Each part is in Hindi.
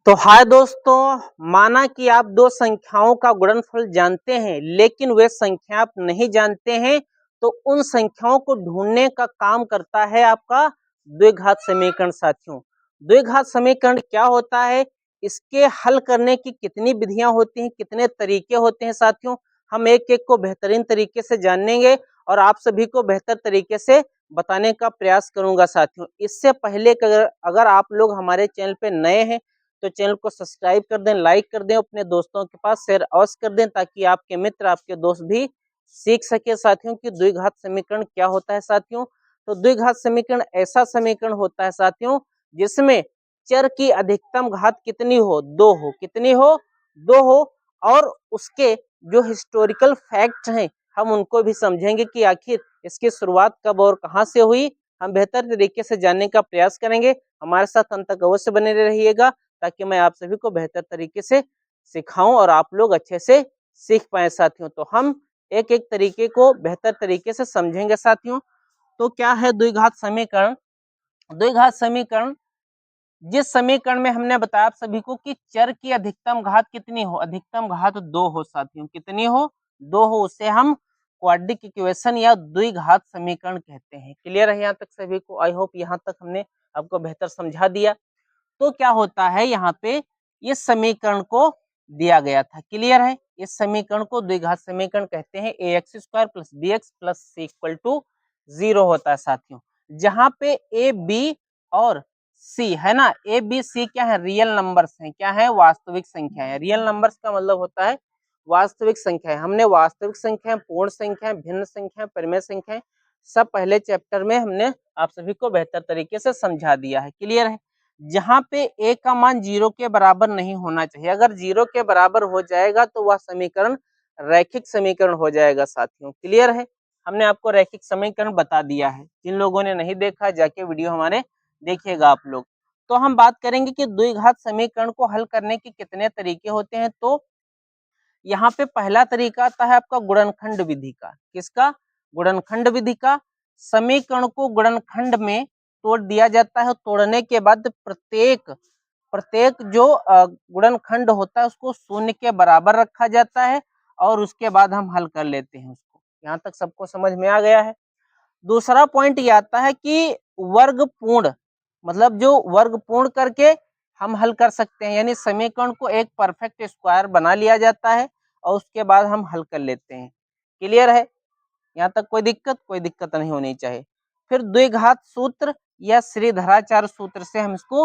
तो हाय दोस्तों, माना कि आप दो संख्याओं का गुणनफल जानते हैं लेकिन वे संख्या आप नहीं जानते हैं, तो उन संख्याओं को ढूंढने का काम करता है आपका द्विघात समीकरण। साथियों, द्विघात समीकरण क्या होता है, इसके हल करने की कितनी विधियां होती हैं, कितने तरीके होते हैं साथियों, हम एक एक को बेहतरीन तरीके से जानेंगे और आप सभी को बेहतर तरीके से बताने का प्रयास करूंगा। साथियों, इससे पहले अगर आप लोग हमारे चैनल पे नए हैं तो चैनल को सब्सक्राइब कर दें, लाइक कर दें, अपने दोस्तों के पास शेयर अवश्य कर दें ताकि आपके मित्र, आपके दोस्त भी सीख सके साथियों कि द्विघात समीकरण क्या होता है। साथियों, तो द्विघात समीकरण ऐसा समीकरण होता है साथियों जिसमें चर की अधिकतम घात कितनी हो, दो हो, कितनी हो, दो हो, और उसके जो हिस्टोरिकल फैक्ट हैं हम उनको भी समझेंगे कि आखिर इसकी शुरुआत कब और कहां से हुई। हम बेहतर तरीके से जानने का प्रयास करेंगे। हमारे साथ अंत तक अवश्य बने रहिएगा ताकि मैं आप सभी को बेहतर तरीके से सिखाऊं और आप लोग अच्छे से सीख पाए। साथियों, तो हम एक एक तरीके को बेहतर तरीके से समझेंगे। साथियों, तो क्या है द्विघात समीकरण? द्विघात समीकरण जिस समीकरण में हमने बताया आप सभी को कि चर की अधिकतम घात कितनी हो, अधिकतम घात दो हो। साथियों, कितनी हो, दो हो, उसे हम क्वाड्रिक इक्वेशन या द्विघात समीकरण कहते हैं। क्लियर है यहाँ तक सभी को? आई होप यहाँ तक हमने आपको बेहतर समझा दिया। तो क्या होता है, यहाँ पे इस समीकरण को दिया गया था। क्लियर है? इस समीकरण को द्विघात समीकरण कहते हैं। A x square plus b x plus c equal to 0 होता है। साथियों, जहां पे ए बी और सी है ना, ए बी सी क्या है, रियल नंबर्स हैं। क्या है? वास्तविक संख्या है। रियल नंबर्स का मतलब होता है वास्तविक संख्या है। हमने वास्तविक संख्या, पूर्ण संख्या, भिन्न संख्या, परिमेय संख्या सब पहले चैप्टर में हमने आप सभी को बेहतर तरीके से समझा दिया है। क्लियर है? जहां पे ए का मान 0 के बराबर नहीं होना चाहिए, अगर 0 के बराबर हो जाएगा तो वह समीकरण रैखिक समीकरण हो जाएगा। साथियों, क्लियर है? हमने आपको रैखिक समीकरण बता दिया है। जिन लोगों ने नहीं देखा जाके वीडियो हमारे देखिएगा आप लोग। तो हम बात करेंगे कि द्विघात समीकरण को हल करने के कितने तरीके होते हैं। तो यहाँ पे पहला तरीका आता है आपका गुणनखंड विधि का। किसका? गुणनखंड विधि का। समीकरण को गुणनखंड में तोड़ दिया जाता है। तोड़ने के बाद प्रत्येक प्रत्येक जो गुणनखंड होता है उसको शून्य के बराबर रखा जाता है और उसके बाद हम हल कर लेते हैं उसको। यहाँ तक सबको समझ में आ गया है? दूसरा पॉइंट ये आता है कि वर्ग पूर्ण, मतलब जो वर्ग पूर्ण करके हम हल कर सकते हैं, यानी समीकरण को एक परफेक्ट स्क्वायर बना लिया जाता है और उसके बाद हम हल कर लेते हैं। क्लियर है? यहाँ तक कोई दिक्कत नहीं होनी चाहिए। फिर द्विघात सूत्र या श्रीधराचार्य सूत्र से हम इसको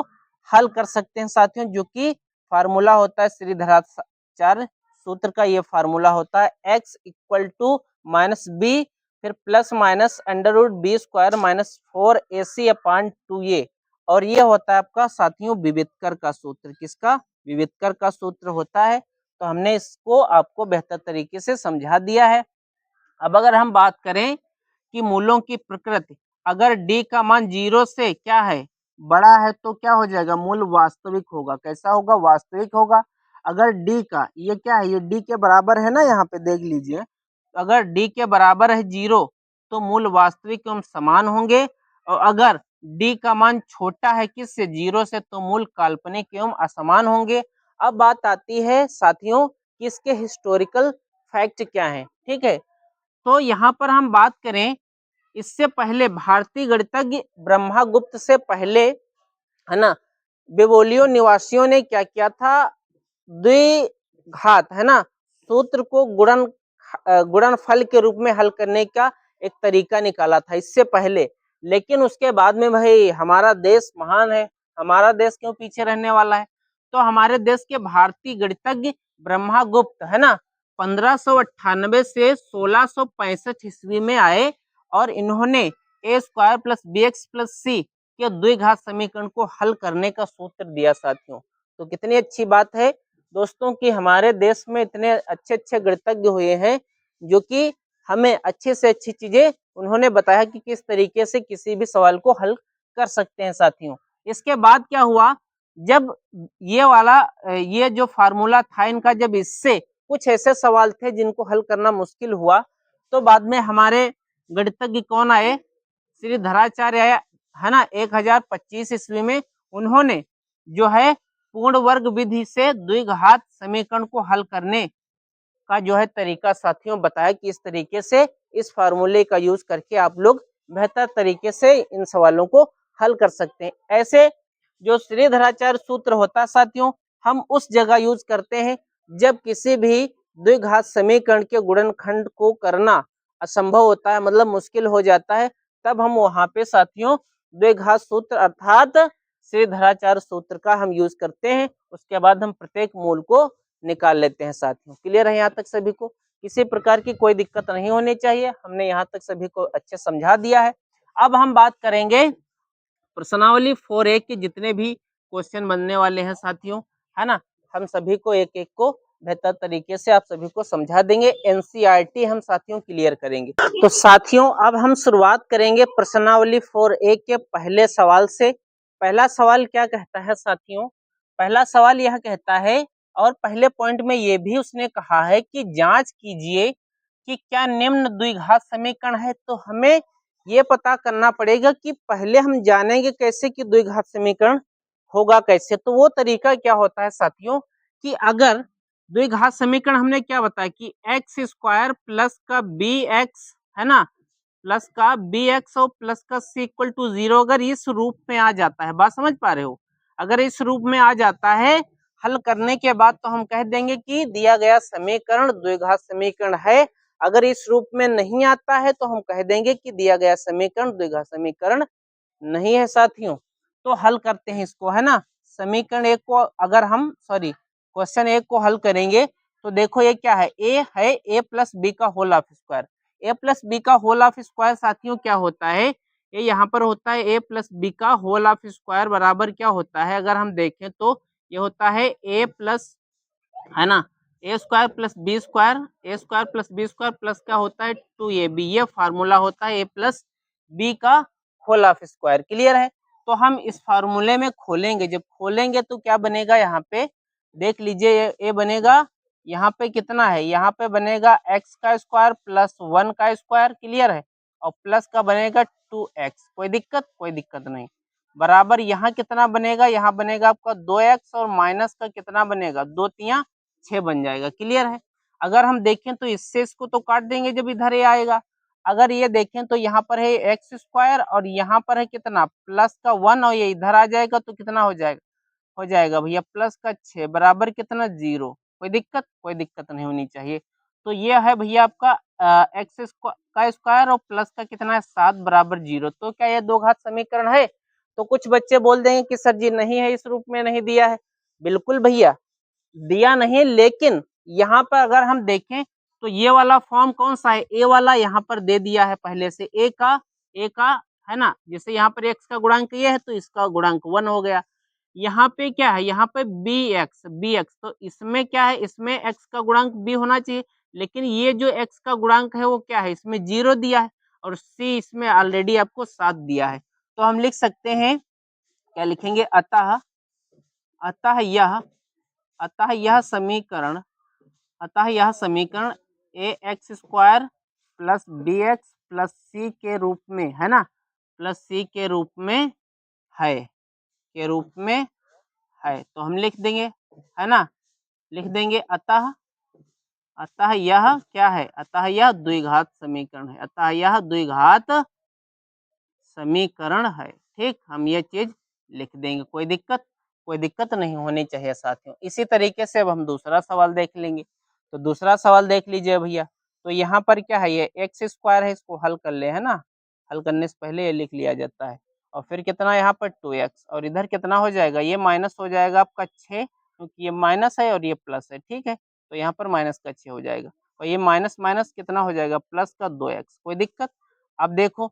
हल कर सकते हैं। साथियों, जो कि फार्मूला होता है श्रीधराचार्य सूत्र का, ये फार्मूला होता है x equal to minus b, फिर plus minus under root b square minus 4ac upon 2a, और ये होता है आपका साथियों विवितकर का सूत्र। किसका? विवितकर का सूत्र होता है। तो हमने इसको आपको बेहतर तरीके से समझा दिया है। अब अगर हम बात करें कि मूलों की प्रकृति, अगर d का मान 0 से क्या है, बड़ा है, तो क्या हो जाएगा, मूल वास्तविक होगा। कैसा होगा? वास्तविक होगा। अगर d का ये क्या है, ये d के बराबर है ना, यहाँ पे देख लीजिए, अगर d के बराबर है 0 तो मूल वास्तविक एवं समान होंगे, और अगर d का मान छोटा है किससे, 0 से, तो मूल काल्पनिक एवं असमान होंगे। अब बात आती है साथियों कि इसके हिस्टोरिकल फैक्ट क्या है। ठीक है, तो यहाँ पर हम बात करें, इससे पहले भारतीय गणितज्ञ ब्रह्मगुप्त से पहले, है ना, बेबोलियो निवासियों ने क्या किया था, द्विघात, है ना, सूत्र को गुणनफल के रूप में हल करने का एक तरीका निकाला था इससे पहले। लेकिन उसके बाद में भाई हमारा देश महान है, हमारा देश क्यों पीछे रहने वाला है। तो हमारे देश के भारतीय गणितज्ञ ब्रह्मगुप्त, है ना, 1598 से 1665 ईस्वी में आए और इन्होंने a square plus b x plus c के द्विघात समीकरण को हल करने का सूत्र दिया। साथियों, तो कितनी अच्छी बात है दोस्तों कि हमारे देश में इतने अच्छे अच्छे गणितज्ञ हुए हैं जो कि हमें अच्छी से अच्छी चीजें उन्होंने बताया कि किस तरीके से किसी भी सवाल को हल कर सकते हैं। साथियों, इसके बाद क्या हुआ, जब ये वाला ये जो फार्मूला था इनका, जब इससे कुछ ऐसे सवाल थे जिनको हल करना मुश्किल हुआ, तो बाद में हमारे गणितज्ञ कौन आए, श्रीधराचार्य आया, है ना, 1025 ईस्वी में। उन्होंने जो है पूर्ण वर्ग विधि से द्विघात समीकरण को हल करने का जो है तरीका साथियों बताया कि इस तरीके से इस फार्मूले का यूज करके आप लोग बेहतर तरीके से इन सवालों को हल कर सकते हैं। ऐसे जो श्रीधराचार्य सूत्र होता है साथियों, हम उस जगह यूज करते हैं जब किसी भी द्विघात समीकरण के गुणनखंड को करना असंभव होता है, मतलब मुश्किल हो जाता है, तब हम वहां पे साथियों द्विघात सूत्र अर्थात श्रीधराचार्य सूत्र का हम यूज करते हैं। उसके बाद हम प्रत्येक मूल को निकाल लेते हैं साथियों। क्लियर है यहाँ तक सभी को? किसी प्रकार की कोई दिक्कत नहीं होनी चाहिए। हमने यहाँ तक सभी को अच्छे समझा दिया है। अब हम बात करेंगे प्रश्नावली 4A के जितने भी क्वेश्चन बनने वाले हैं साथियों, है ना, हम सभी को एक एक को बेहतर तरीके से आप सभी को समझा देंगे। एनसीईआरटी हम साथियों क्लियर करेंगे। तो साथियों अब हम शुरुआत करेंगे प्रश्नावली 4A के पहले सवाल से। पहला सवाल क्या कहता है साथियों? पहला सवाल यह कहता है, और पहले पॉइंट में ये भी उसने कहा है कि जांच कीजिए कि क्या निम्न द्विघात समीकरण है। तो हमें ये पता करना पड़ेगा कि पहले हम जानेंगे कैसे कि द्विघात समीकरण होगा कैसे। तो वो तरीका क्या होता है साथियों कि अगर द्विघात समीकरण हमने क्या बताया कि एक्स स्क्वायर प्लस का बी एक्स, है ना, प्लस का बी एक्स और प्लस का सी इक्वल टू 0 अगर इस रूप में आ जाता है, बात समझ पा रहे हो, अगर इस रूप में आ जाता है हल करने के बाद तो हम कह देंगे कि दिया गया समीकरण द्विघात समीकरण है। अगर इस रूप में नहीं आता है तो हम कह देंगे कि दिया गया समीकरण द्विघात समीकरण नहीं है साथियों। तो हल करते हैं इसको, है ना। समीकरण एक को अगर हम क्वेश्चन एक को हल करेंगे तो देखो ये क्या है, ए है ए प्लस बी का whole of square. A plus b का होल ऑफ स्क्वायर साथियों क्या होता है, ये यहाँ पर होता है ए प्लस बी का होल ऑफ स्क्वायर बराबर क्या होता है, अगर हम देखें तो ये होता है ए प्लस, है ना, a square plus b square, a square plus b square plus क्या होता है 2ab। ये फार्मूला होता है ए प्लस बी का होल ऑफ स्क्वायर। क्लियर है? तो हम इस फार्मूले में खोलेंगे, जब खोलेंगे तो क्या बनेगा, यहाँ पे देख लीजिए ए बनेगा, यहाँ पे कितना है, यहाँ पे बनेगा एक्स का स्क्वायर प्लस 1 का स्क्वायर। क्लियर है? और प्लस का बनेगा 2x। कोई दिक्कत? कोई दिक्कत नहीं। बराबर यहाँ कितना बनेगा, यहाँ बनेगा आपका 2x और माइनस का कितना बनेगा 2 तिया 6 बन जाएगा। क्लियर है? अगर हम देखें तो इससे इसको तो काट देंगे जब इधर ये आएगा। अगर ये देखें तो यहाँ पर है एक्स स्क्वायर और यहाँ पर है कितना प्लस का 1 और ये इधर आ जाएगा तो कितना हो जाएगा भैया प्लस का 6 बराबर कितना 0। कोई दिक्कत? कोई दिक्कत नहीं होनी चाहिए। तो ये है भैया आपका एक्स का स्क्वायर और प्लस का कितना है 7 बराबर 0। तो क्या ये दो घात समीकरण है? तो कुछ बच्चे बोल देंगे कि सर जी नहीं है, इस रूप में नहीं दिया है। बिल्कुल भैया दिया नहीं, लेकिन यहाँ पर अगर हम देखें तो ये वाला फॉर्म कौन सा है, ए वाला यहाँ पर दे दिया है पहले से ए का, है ना, जैसे यहाँ पर एक्स का गुणांक ये है तो इसका गुणांक 1 हो गया। यहाँ पे क्या है, यहाँ पे बी एक्स, तो इसमें क्या है, इसमें एक्स का गुणांक बी होना चाहिए, लेकिन ये जो एक्स का गुणांक है वो क्या है, इसमें 0 दिया है और सी इसमें ऑलरेडी आपको 7 दिया है। तो हम लिख सकते हैं, क्या लिखेंगे, अतः यह समीकरण a x square plus b x plus c के रूप में, है ना, प्लस सी के रूप में है, तो हम लिख देंगे, है ना, लिख देंगे अतः यह क्या है, अतः यह द्विघात समीकरण है, अतः यह द्विघात समीकरण है। ठीक, हम ये चीज लिख देंगे। कोई दिक्कत नहीं होनी चाहिए साथियों। इसी तरीके से अब हम दूसरा सवाल देख लेंगे। तो दूसरा सवाल देख लीजिए भैया। तो यहाँ पर क्या है, ये एक्स स्क्वायर है, इसको हल कर ले, है ना, हल करने से पहले ये लिख लिया जाता है। और फिर कितना यहाँ पर 2x और इधर कितना हो जाएगा, ये माइनस हो जाएगा आपका 6, क्योंकि ये माइनस है और ये प्लस है। ठीक है, तो यहाँ पर माइनस का 6 हो जाएगा और ये माइनस माइनस कितना हो जाएगा प्लस का 2x। कोई दिक्कत? अब देखो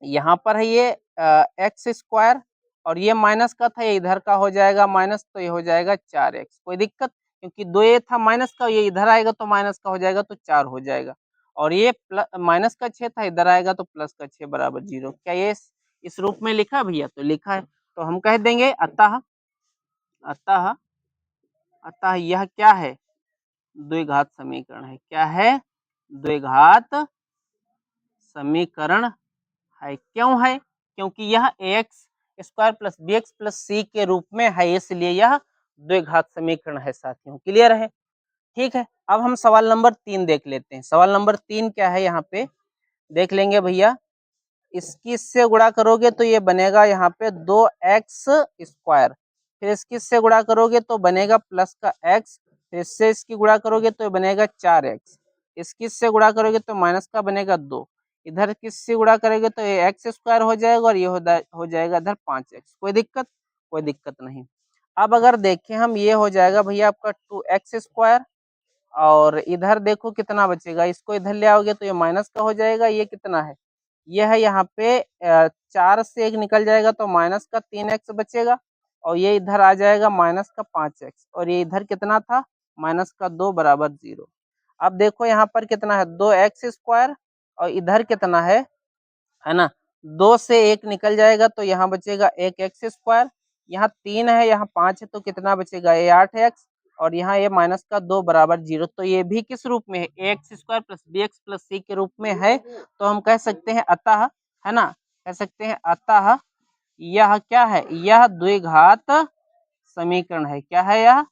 यहाँ पर है ये एक्स स्क्वायर और ये माइनस का था, ये इधर का हो जाएगा माइनस, तो ये हो जाएगा 4x। कोई दिक्कत? क्योंकि 2 ये था माइनस का, ये इधर आएगा तो माइनस का हो जाएगा तो 4 हो जाएगा। और ये माइनस का 6 था, इधर आएगा तो प्लस का 6 बराबर 0। क्या ये इस रूप में लिखा भैया? तो लिखा है। तो हम कह देंगे अतः यह क्या है, द्विघात समीकरण है। क्या है? द्विघात समीकरण है। क्यों है? क्योंकि यह x square plus b x plus c के रूप में है, इसलिए यह द्विघात समीकरण है साथियों। क्लियर है? ठीक है, अब हम सवाल नंबर 3 देख लेते हैं। सवाल नंबर 3 क्या है यहाँ पे देख लेंगे भैया। इसकी इससे गुणा करोगे तो ये बनेगा यहाँ पे 2x²। फिर इसकी इससे गुणा करोगे तो बनेगा प्लस का x। फिर इससे इसकी गुणा करोगे तो बनेगा 4x। इसकी इससे गुणा करोगे तो माइनस का बनेगा 2। इधर किससे गुणा करोगे तो ये x² हो जाएगा और ये हो जाएगा इधर 5x। कोई दिक्कत? कोई दिक्कत नहीं। अब अगर देखें हम, ये हो जाएगा भैया आपका 2x²। और इधर देखो कितना बचेगा, इसको इधर ले आओगे तो ये माइनस का हो जाएगा। ये कितना है, ये है यहाँ पे 4 से 1 निकल जाएगा तो माइनस का 3x बचेगा। और ये इधर आ जाएगा माइनस का 5x। और ये इधर कितना था, माइनस का 2 बराबर 0। अब देखो यहाँ पर कितना है, 2x² और इधर कितना है ना, 2 से 1 निकल जाएगा तो यहाँ बचेगा 1x²। यहाँ 3 है, यहाँ 5 है तो कितना बचेगा, ये 8x। और यहाँ ये माइनस का 2 बराबर 0। तो ये भी किस रूप में है, ax² plus bx plus c के रूप में है। तो हम कह सकते हैं अतः, है ना, कह सकते हैं अतः यह क्या है, यह द्विघात समीकरण है। क्या है, यह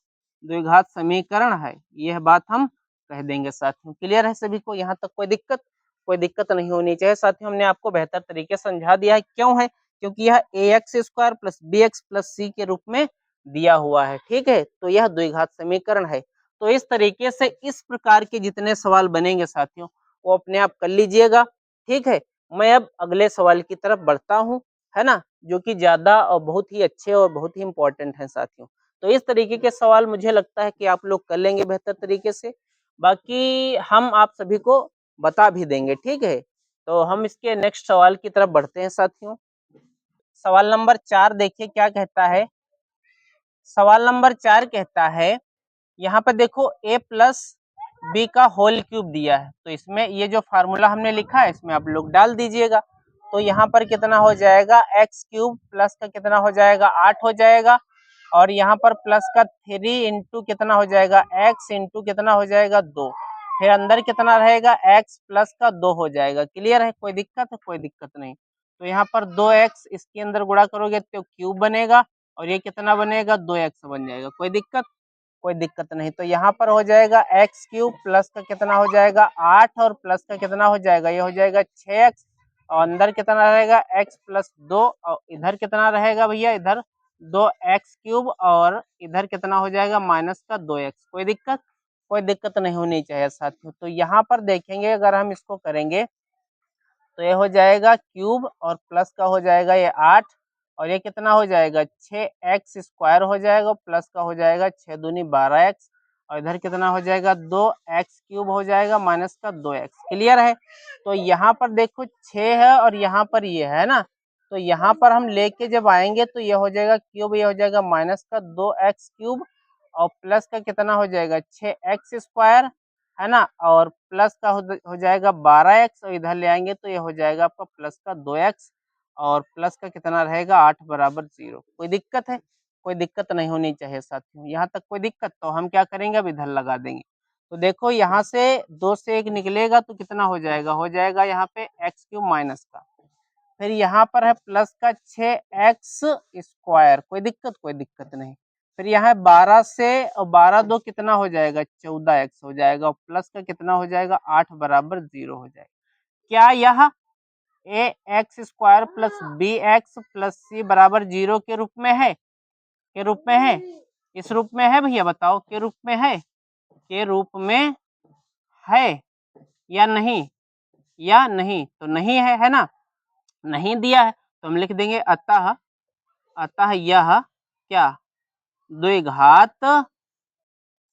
द्विघात समीकरण है। यह बात हम कह देंगे साथियों। क्लियर है सभी को? यहाँ तक कोई दिक्कत? कोई दिक्कत नहीं होनी चाहिए साथियों। हमने आपको बेहतर तरीके से समझा दिया है। क्यों है, क्योंकि यह ax² plus bx plus c के रूप में दिया हुआ है। ठीक है, तो यह द्विघात समीकरण है। तो इस तरीके से इस प्रकार के जितने सवाल बनेंगे साथियों, वो अपने आप कर लीजिएगा। ठीक है, मैं अब अगले सवाल की तरफ बढ़ता हूँ, है ना, जो कि ज्यादा और बहुत ही अच्छे और बहुत ही इंपॉर्टेंट है साथियों। तो इस तरीके के सवाल मुझे लगता है कि आप लोग कर लेंगे बेहतर तरीके से। बाकी हम आप सभी को बता भी देंगे। ठीक है, तो हम इसके नेक्स्ट सवाल की तरफ बढ़ते हैं साथियों। सवाल नंबर 4 देखिए क्या कहता है। सवाल नंबर 4 कहता है, यहाँ पे देखो a प्लस बी का होल क्यूब दिया है। तो इसमें ये जो फार्मूला हमने लिखा है इसमें आप लोग डाल दीजिएगा। तो यहाँ पर कितना हो जाएगा, एक्स क्यूब प्लस का कितना हो जाएगा, 8 हो जाएगा। और यहाँ पर प्लस का 3 इंटू कितना हो जाएगा, एक्स इंटू कितना हो जाएगा, 2। फिर अंदर कितना रहेगा, एक्स प्लस का 2 हो जाएगा। क्लियर है? कोई दिक्कत है? कोई दिक्कत नहीं। तो यहाँ पर 2x इसके अंदर गुणा करोगे तो क्यूब बनेगा। और ये कितना बनेगा, 2x बन जाएगा। कोई दिक्कत? कोई दिक्कत नहीं। तो यहाँ पर हो जाएगा एक्स क्यूब प्लस का कितना हो जाएगा, 8। और प्लस का कितना हो जाएगा, ये हो जाएगा 6x। और अंदर कितना रहेगा, x प्लस 2। और इधर कितना रहेगा भैया, इधर 2x³ और इधर कितना हो जाएगा, माइनस का 2x। कोई दिक्कत? कोई दिक्कत नहीं होनी चाहिए साथियों। तो यहाँ पर देखेंगे अगर हम इसको करेंगे तो ये हो जाएगा क्यूब और प्लस का हो जाएगा ये 8। और ये कितना हो जाएगा, 6x² हो जाएगा। प्लस का हो जाएगा 6 दूनी 12x। और इधर कितना हो जाएगा, 2x³ हो जाएगा माइनस का 2x। क्लियर है? तो यहाँ पर देखो 6 है और यहाँ पर ये है ना। तो यहाँ पर हम लेके जब आएंगे तो ये हो जाएगा क्यूब, ये हो जाएगा माइनस का 2x³ और प्लस का कितना हो जाएगा, 6x², है ना। और प्लस का हो जाएगा 12x। और इधर ले आएंगे तो ये हो जाएगा आपका प्लस का 2x। और प्लस का कितना रहेगा, 8 बराबर 0। कोई दिक्कत है? कोई दिक्कत नहीं होनी चाहिए साथियों। यहाँ तक कोई दिक्कत? तो हम क्या करेंगे, अब इधर लगा देंगे। तो देखो यहाँ से 2 से 1 निकलेगा तो कितना हो जाएगा यहाँ पे x³ माइनस का। फिर यहाँ पर है प्लस का 6x²। कोई दिक्कत? कोई दिक्कत नहीं। फिर यहाँ 12 से, और 12 दो कितना हो जाएगा, 14x हो जाएगा। और प्लस का कितना हो जाएगा, 8 बराबर 0 हो जाएगा। क्या यह ax² plus bx plus c बराबर 0 के रूप में है? के रूप में है? इस रूप में है भैया, बताओ के रूप में है? के रूप में है या नहीं? या नहीं? तो नहीं है ना, नहीं दिया है तो हम लिख देंगे अतः, अतः यह क्या, द्विघात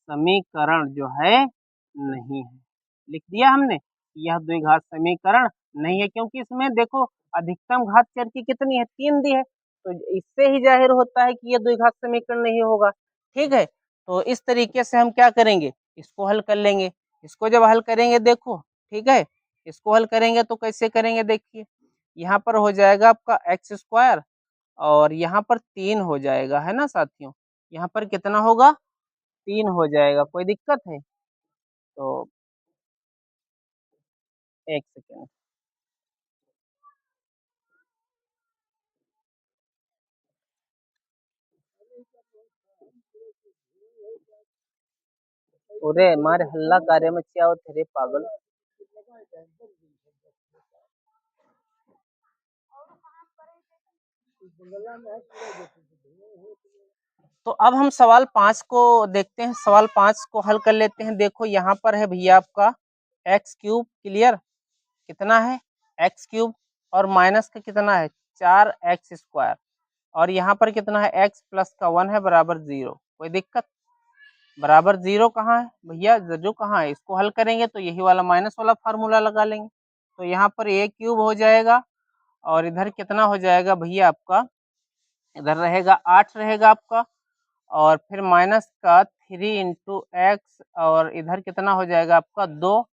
समीकरण जो है नहीं है। लिख दिया हमने, यह द्विघात समीकरण नहीं है। क्योंकि इसमें देखो अधिकतम घात चर की कितनी है, 3 दी है। तो इससे ही जाहिर होता है कि यह द्विघात समीकरण नहीं होगा। ठीक है, तो इस तरीके से हम क्या करेंगे, इसको हल कर लेंगे। इसको जब हल करेंगे देखो, ठीक है, इसको हल करेंगे तो कैसे करेंगे, देखिए यहाँ पर हो जाएगा आपका x² और यहाँ पर 3 हो जाएगा, है ना साथियों। यहाँ पर कितना होगा, 3 हो जाएगा। कोई दिक्कत है? तो एक सेकेंड। अरे मारे हल्ला कार्य में क्या हो तेरे पागल। तो अब हम सवाल 5 को देखते हैं, सवाल 5 को हल कर लेते हैं। देखो यहाँ पर है भैया आपका एक्स क्यूब, क्लियर, कितना है एक्स क्यूब, और माइनस का कितना है 4x², और यहाँ पर कितना है x प्लस का 1 है बराबर 0। कोई दिक्कत, बराबर 0 कहाँ है भैया, जो कहाँ है, इसको हल करेंगे तो यही वाला माइनस वाला फार्मूला लगा लेंगे। तो यहाँ पर a क्यूब हो जाएगा, और इधर कितना हो जाएगा भैया आपका, इधर रहेगा 8 रहेगा आपका, और फिर माइनस का 3 × x, और इधर कितना हो जाएगा आपका 2,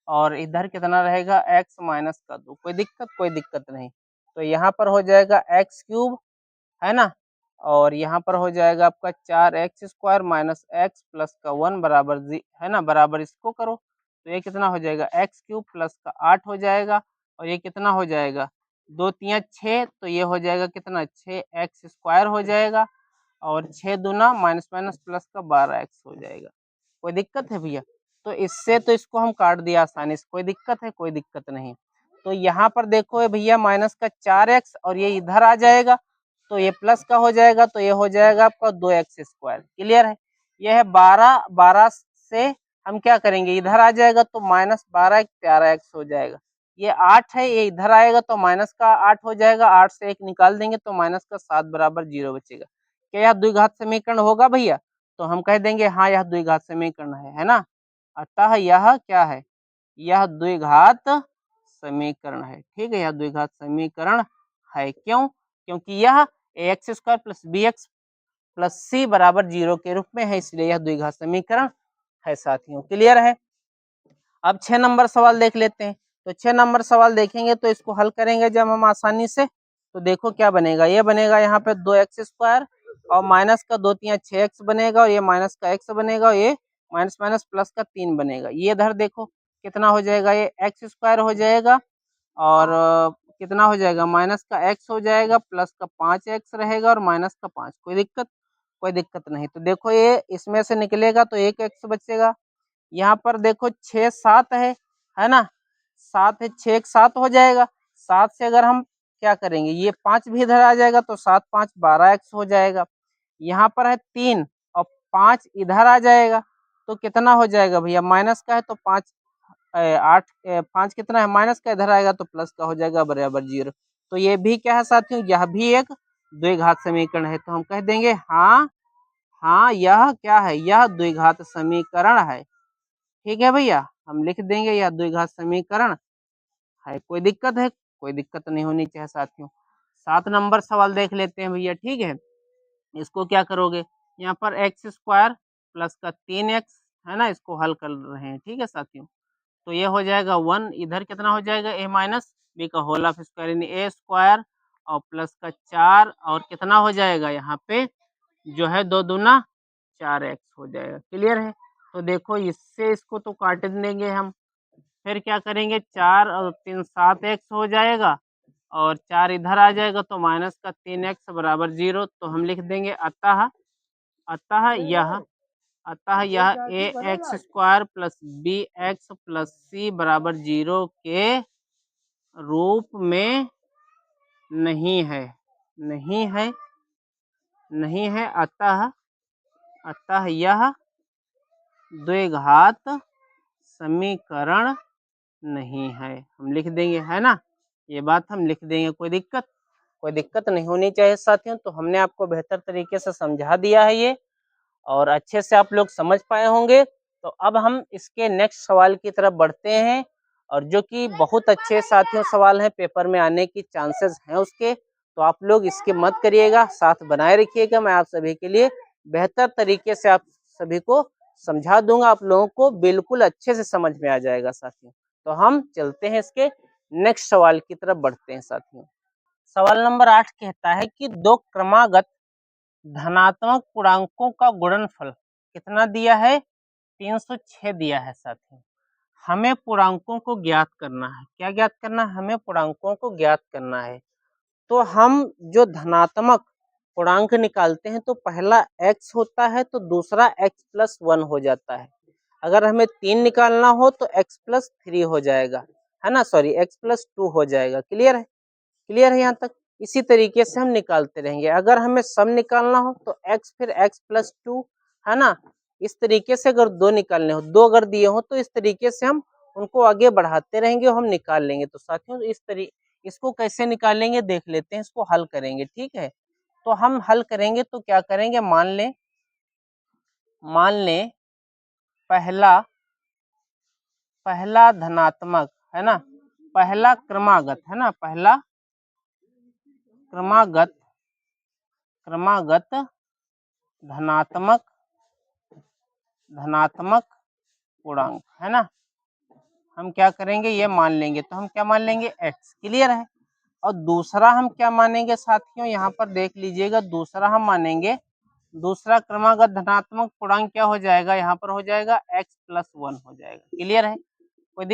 और इधर कितना रहेगा x माइनस का 2। कोई दिक्कत, कोई दिक्कत नहीं। तो यहाँ पर हो जाएगा एक्स क्यूब, है ना, और यहाँ पर हो जाएगा आपका 4x² माइनस x प्लस का 1 बराबर है ना, बराबर इसको करो तो ये कितना हो जाएगा एक्स क्यूब प्लस का 8 हो जाएगा, और ये कितना हो जाएगा 2 3 6, तो ये हो जाएगा कितना 6x² हो जाएगा, और 6 दूना माइनस माइनस प्लस का 12x हो जाएगा। कोई दिक्कत है भैया, तो इससे तो इसको हम काट दिया आसानी से, कोई दिक्कत है, कोई दिक्कत नहीं। तो यहाँ पर देखो भैया माइनस का 4x, और ये इधर आ जाएगा तो ये प्लस का हो जाएगा, तो ये हो जाएगा आपका 2x², क्लियर है। यह है 12, 12 से हम क्या करेंगे, इधर आ जाएगा तो माइनस 12 प्यारा x हो जाएगा। ये 8 है, ये इधर आएगा तो माइनस का 8 हो जाएगा, 8 से 1 निकाल देंगे तो माइनस का 7 बराबर 0 बचेगा। क्या यह द्विघात समीकरण होगा भैया, तो हम कह देंगे हाँ यह द्विघात समीकरण है ना। अतः यह क्या है, यह द्विघात समीकरण है, ठीक है, यह द्विघात समीकरण है। क्यों, क्योंकि यह ax² plus bx plus c बराबर 0 के रूप में है, इसलिए यह द्विघात समीकरण है साथियों, क्लियर है। अब 6 नंबर सवाल देख लेते हैं। तो 6 नंबर सवाल देखेंगे तो इसको हल करेंगे जब हम आसानी से, तो देखो क्या बनेगा, ये बनेगा यहाँ पे 2x² और माइनस का 2 3 6x बनेगा, और ये माइनस का x बनेगा, और ये माइनस माइनस प्लस का 3 बनेगा। ये इधर देखो कितना हो जाएगा, ये x² हो जाएगा, और कितना हो जाएगा माइनस का x हो जाएगा, प्लस का 5x रहेगा, और माइनस का 5। कोई दिक्कत, कोई दिक्कत नहीं। तो देखो ये इसमें से निकलेगा तो एक x बचेगा। यहाँ पर देखो 6 7 है ना, 7 है, 6 7 हो जाएगा। 7 से अगर हम क्या करेंगे, ये 5 भी इधर आ जाएगा तो 7 5 12x हो जाएगा। यहाँ पर है 3 और 5 इधर आ जाएगा तो कितना हो जाएगा भैया, माइनस का है तो 5 8 5 कितना है माइनस का, इधर आएगा तो प्लस का हो जाएगा बराबर 0। तो ये भी क्या है साथियों, यह भी एक द्विघात समीकरण है। तो हम कह देंगे हाँ, हाँ यह क्या है, यह द्विघात समीकरण है। ठीक है भैया, हम लिख देंगे यह द्विघात समीकरण है। कोई दिक्कत है, कोई दिक्कत नहीं होनी चाहिए साथियों। 7 नंबर सवाल देख लेते हैं भैया, ठीक है। इसको क्या करोगे, यहाँ पर x² प्लस का 3x है ना, इसको हल कर रहे हैं, ठीक है साथियों। तो ये हो जाएगा 1, इधर कितना हो जाएगा a माइनस बी का होल ऑफ स्क्वायर यानी a² और प्लस का 4, और कितना हो जाएगा यहाँ पे जो है 2 दूना 4x हो जाएगा, क्लियर है। तो देखो इससे इसको तो काट देंगे हम, फिर क्या करेंगे 4 और 3 7x हो जाएगा, और 4 इधर आ जाएगा तो माइनस का 3x बराबर 0। तो हम लिख देंगे अतः, अतः यह अतः यह ax² plus bx plus c बराबर 0 के रूप में नहीं है, नहीं है, नहीं है। अतः, अतः यह द्विघात समीकरण नहीं है, हम लिख देंगे, है ना, ये बात हम लिख देंगे। कोई दिक्कत, कोई दिक्कत नहीं होनी चाहिए साथियों। तो हमने आपको बेहतर तरीके से समझा दिया है ये, और अच्छे से आप लोग समझ पाए होंगे। तो अब हम इसके नेक्स्ट सवाल की तरफ बढ़ते हैं, और जो कि बहुत अच्छे साथियों सवाल हैं, पेपर में आने की चांसेस हैं उसके। तो आप लोग इसके मत करिएगा, साथ बनाए रखिएगा। मैं आप सभी के लिए बेहतर तरीके से आप सभी को समझा दूंगा, आप लोगों को बिल्कुल अच्छे से समझ में आ जाएगा साथियों। तो हम चलते हैं इसके नेक्स्ट सवाल की तरफ बढ़ते हैं साथियों। सवाल नंबर 8 कहता है कि दो क्रमागत धनात्मक पूर्णांकों का गुणनफल कितना दिया है, 306 दिया है साथियों। हमें पूर्णांकों को ज्ञात करना है। क्या ज्ञात करना है, हमें पूर्णांकों को ज्ञात करना है। तो हम जो धनात्मक पूर्णांक निकालते हैं तो पहला x होता है तो दूसरा x + 1 हो जाता है। अगर हमें 3 निकालना हो तो x+3 हो जाएगा, है ना, सॉरी x+2 हो जाएगा। क्लियर है यहाँ तक। इसी तरीके से हम निकालते रहेंगे। अगर हमें सम निकालना हो तो x फिर x+2, है ना। इस तरीके से अगर 2 निकालने हो, 2 अगर दिए हो तो इस तरीके से हम उनको आगे बढ़ाते रहेंगे और हम निकाल लेंगे। तो साथियों इसको कैसे निकालेंगे देख लेते हैं, इसको हल करेंगे, ठीक है। तो हम हल करेंगे तो क्या करेंगे, मान लें पहला धनात्मक, है ना, पहला क्रमागत, है ना, पहला क्रमागत धनात्मक पूर्णांक, है ना। हम क्या करेंगे, ये मान लेंगे। तो हम क्या मान लेंगे, x। क्लियर है। और दूसरा हम क्या मानेंगे साथियों, यहाँ पर देख लीजिएगा, दूसरा हम मानेंगे, दूसरा क्रमागत धनात्मक पूर्णांक क्या हो जाएगा, यहाँ पर हो जाएगा x+1 हो जाएगा। क्लियर है। कोई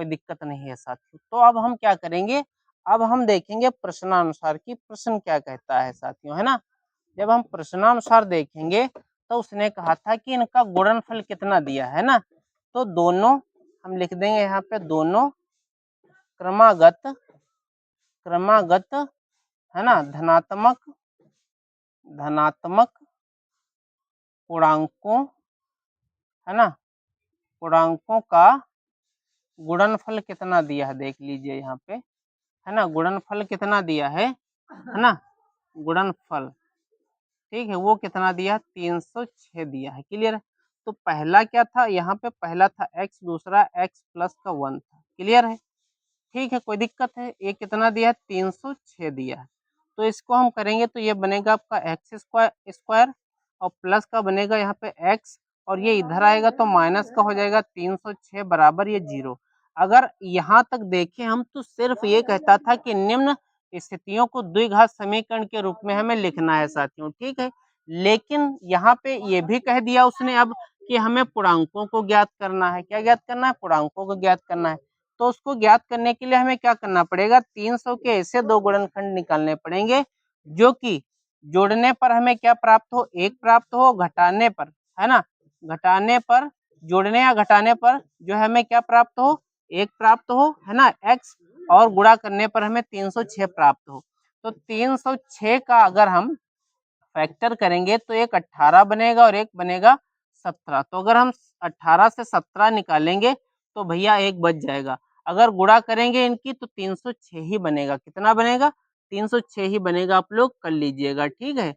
दिक्कत नहीं है साथियों। तो अब हम क्या करेंगे, अब हम देखेंगे प्रश्नानुसार की प्रश्न क्या कहता है साथियों, है ना। जब हम प्रश्नानुसार देखेंगे तो उसने कहा था कि इनका गुणनफल कितना दिया है ना। तो दोनों हम लिख देंगे यहाँ पे, दोनों क्रमागत, है ना, धनात्मक पूर्णांकों, है ना, पूर्णांकों का गुणनफल कितना दिया है देख लीजिए यहाँ पे, है ना। गुणनफल कितना दिया है ना, गुणनफल, ठीक है, वो कितना दिया, 306 दिया है। क्लियर है। तो पहला क्या था, यहाँ पे पहला था x, दूसरा x+1 था। क्लियर है। ठीक है, कोई दिक्कत है। ये कितना दिया है, 306 दिया है। तो इसको हम करेंगे तो ये बनेगा आपका x² और प्लस का बनेगा यहाँ पे x, और ये इधर आएगा तो माइनस का हो जाएगा 306 बराबर ये 0। अगर यहाँ तक देखें हम तो सिर्फ ये कहता था कि निम्न स्थितियों को द्विघात समीकरण के रूप में हमें लिखना है साथियों, ठीक है। लेकिन यहाँ पे ये भी कह दिया उसने अब कि हमें पूर्णांकों को ज्ञात करना है। क्या ज्ञात करना है, पूर्णांकों को ज्ञात करना है। तो उसको ज्ञात करने के लिए हमें क्या करना पड़ेगा, 300 के ऐसे 2 गुणनखंड निकालने पड़ेंगे जो कि जोड़ने पर हमें क्या प्राप्त हो, 1 प्राप्त हो, घटाने पर, है ना, घटाने पर, जोड़ने या घटाने पर जो हमें क्या प्राप्त हो, 1 प्राप्त हो, है ना, x, और गुणा करने पर हमें 306 प्राप्त हो। तो 306 का अगर हम फैक्टर करेंगे तो एक 18 बनेगा और एक बनेगा 17। तो अगर हम 18 से 17 निकालेंगे तो भैया एक बच जाएगा। अगर गुणा करेंगे इनकी तो 306 ही बनेगा। कितना बनेगा, 306 ही बनेगा। आप लोग कर लीजिएगा, ठीक है।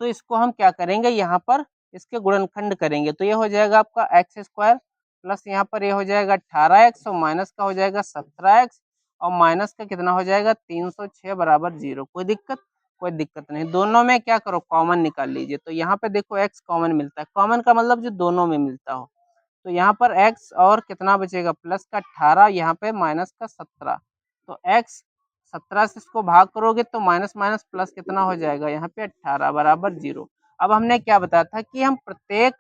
तो इसको हम क्या करेंगे, यहाँ पर इसके गुणनखंड करेंगे तो ये हो जाएगा आपका x² प्लस यहाँ पर ये हो जाएगा 18x और माइनस का हो जाएगा 17x और माइनस का कितना हो जाएगा 306 बराबर 0। कोई दिक्कत नहीं। दोनों में क्या करो, कॉमन निकाल लीजिए। तो यहाँ पे देखो x कॉमन मिलता है। कॉमन का मतलब जो दोनों में मिलता हो। तो यहाँ पर x और कितना बचेगा, प्लस का 18, यहाँ पे माइनस का 17। तो x 17 से इसको भाग करोगे तो माइनस माइनस प्लस कितना हो जाएगा, यहाँ पे 18 बराबर 0। अब हमने क्या बताया था कि हम प्रत्येक